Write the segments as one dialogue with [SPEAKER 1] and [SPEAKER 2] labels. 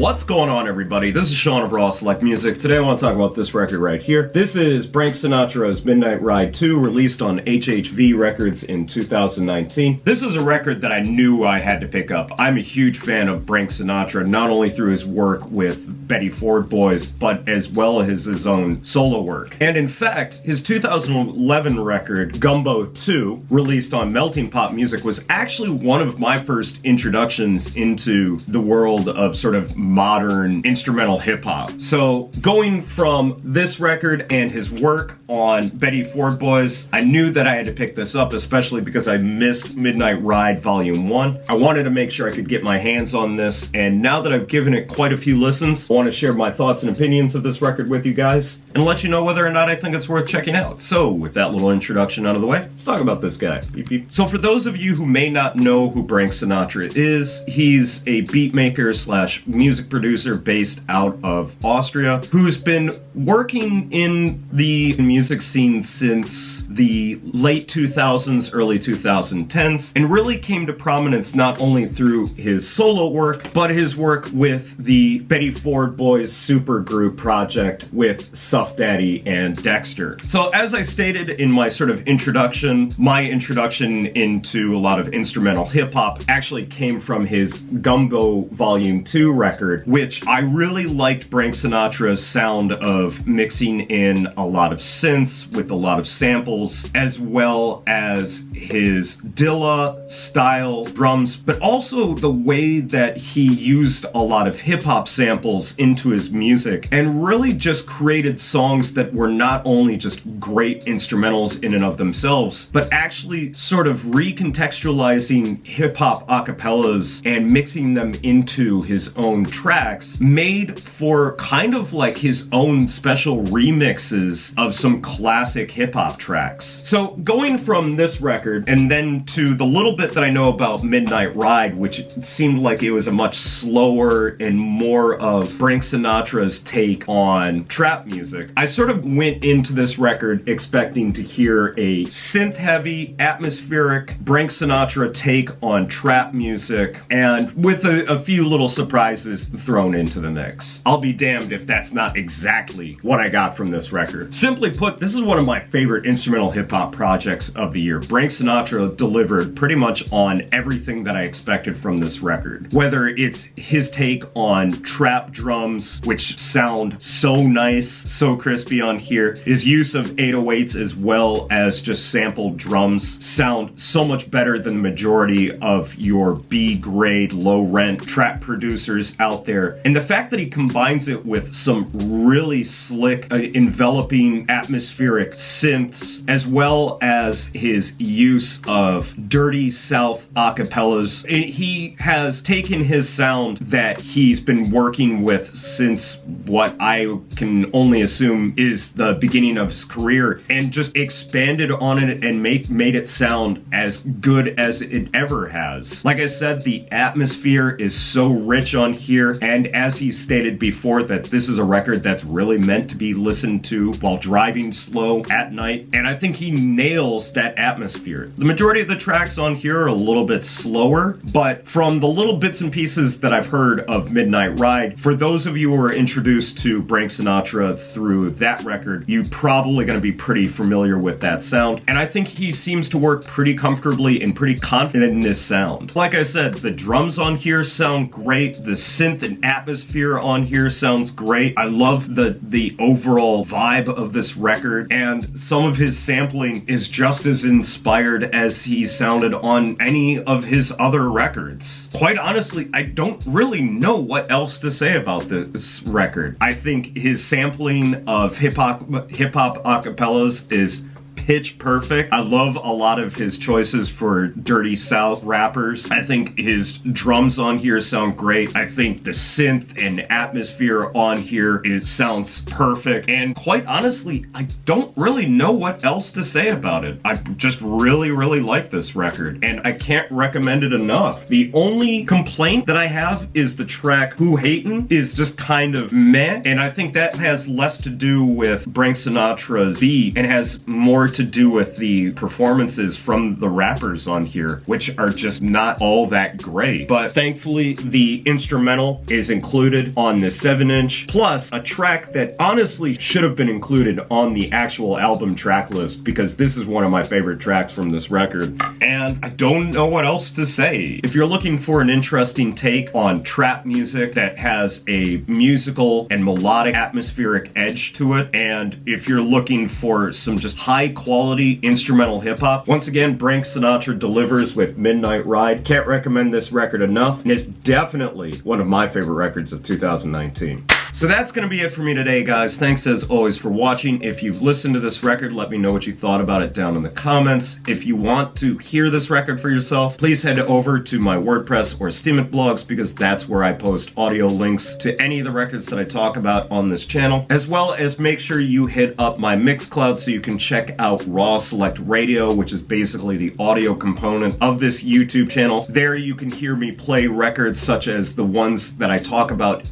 [SPEAKER 1] What's going on, everybody? This is Sean of Raw Select Music. Today I want to talk about this record right here. This is Brenk Sinatra's Midnight Ride 2, released on HHV Records in 2019. This is a record that I knew I had to pick up. I'm a huge fan of Brenk Sinatra, not only through his work with Betty Ford Boys, but as well as his own solo work. And in fact, his 2011 record, Gumbo 2, released on Melting Pot Music, was actually one of my first introductions into the world of sort of modern instrumental hip-hop. So going from this record and his work on Betty Ford Boys, I knew that I had to pick this up, especially because I missed Midnight Ride Volume 1. I wanted to make sure I could get my hands on this, and now that I've given it quite a few listens, I want to share my thoughts and opinions of this record with you guys, and let you know whether or not I think it's worth checking out. So with that little introduction out of the way, let's talk about this guy. Beep, beep. So for those of you who may not know who Brenk Sinatra is, he's a beat maker slash music producer based out of Austria, who's been working in the music scene since the late 2000s, early 2010s, and really came to prominence not only through his solo work, but his work with the Betty Ford Boys supergroup project with Suff Daddy and Dexter. So as I stated in my sort of introduction, my introduction into a lot of instrumental hip-hop actually came from his Gumbo Volume 2 record, which I really liked Brenk Sinatra's sound of mixing in a lot of synths with a lot of samples, as well as his Dilla style drums, but also the way that he used a lot of hip-hop samples into his music and really just created songs that were not only just great instrumentals in and of themselves, but actually sort of recontextualizing hip-hop acapellas and mixing them into his own tracks, made for kind of like his own special remixes of some classic hip-hop tracks. So going from this record and then to the little bit that I know about Midnight Ride, which seemed like it was a much slower and more of Brenk Sinatra's take on trap music, I sort of went into this record expecting to hear a synth-heavy, atmospheric Brenk Sinatra take on trap music, and with a few little surprises thrown into the mix. I'll be damned if that's not exactly what I got from this record. Simply put, this is one of my favorite instrumental hip-hop projects of the year. Brenk Sinatra delivered pretty much on everything that I expected from this record. Whether it's his take on trap drums, which sound so nice, so crispy on here, his use of 808s as well as just sampled drums sound so much better than the majority of your B-grade, low-rent trap producers out there. And the fact that he combines it with some really slick, enveloping, atmospheric synths, as well as his use of dirty South acapellas. He has taken his sound that he's been working with since what I can only assume is the beginning of his career, and just expanded on it and made it sound as good as it ever has. Like I said, the atmosphere is so rich on here, and as he stated before, that this is a record that's really meant to be listened to while driving slow at night, and I think he nails that atmosphere. The majority of the tracks on here are a little bit slower, but from the little bits and pieces that I've heard of Midnight Ride, for those of you who are introduced to Brenk Sinatra through that record, you're probably going to be pretty familiar with that sound, and I think he seems to work pretty comfortably and pretty confident in this sound. Like I said, the drums on here sound great, the synth and atmosphere on here sounds great. I love the overall vibe of this record, and some of his sampling is just as inspired as he sounded on any of his other records. Quite honestly, I don't really know what else to say about this record. I think his sampling of hip-hop acapellas is pitch perfect. I love a lot of his choices for Dirty South rappers. I think his drums on here sound great. I think the synth and atmosphere on here sounds perfect. And quite honestly, I don't really know what else to say about it. I just really like this record, and I can't recommend it enough. The only complaint that I have is the track Who Hatin' is just kind of meh, and I think that has less to do with Brenk Sinatra's beat and has more to do with the performances from the rappers on here, which are just not all that great. But thankfully, the instrumental is included on the 7-inch, plus a track that honestly should have been included on the actual album track list, because this is one of my favorite tracks from this record. And I don't know what else to say. If you're looking for an interesting take on trap music that has a musical and melodic atmospheric edge to it, and if you're looking for some just high quality instrumental hip hop, once again, Brenk Sinatra delivers with Midnight Ride. Can't recommend this record enough, and it's definitely one of my favorite records of 2019. So that's going to be it for me today, guys. Thanks as always for watching. If you've listened to this record, let me know what you thought about it down in the comments. If you want to hear this record for yourself, please head over to my WordPress or Steemit blogs, because that's where I post audio links to any of the records that I talk about on this channel, as well as make sure you hit up my Mixcloud so you can check out Raw Select Radio, which is basically the audio component of this YouTube channel. There you can hear me play records such as the ones that I talk about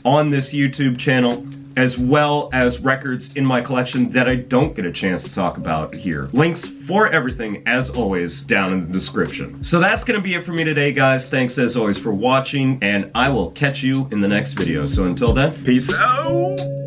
[SPEAKER 1] on this YouTube channel, as well as records in my collection that I don't get a chance to talk about here. Links for everything, as always, down in the description. So that's gonna be it for me today, guys. Thanks as always for watching, and I will catch you in the next video. So until then, peace out!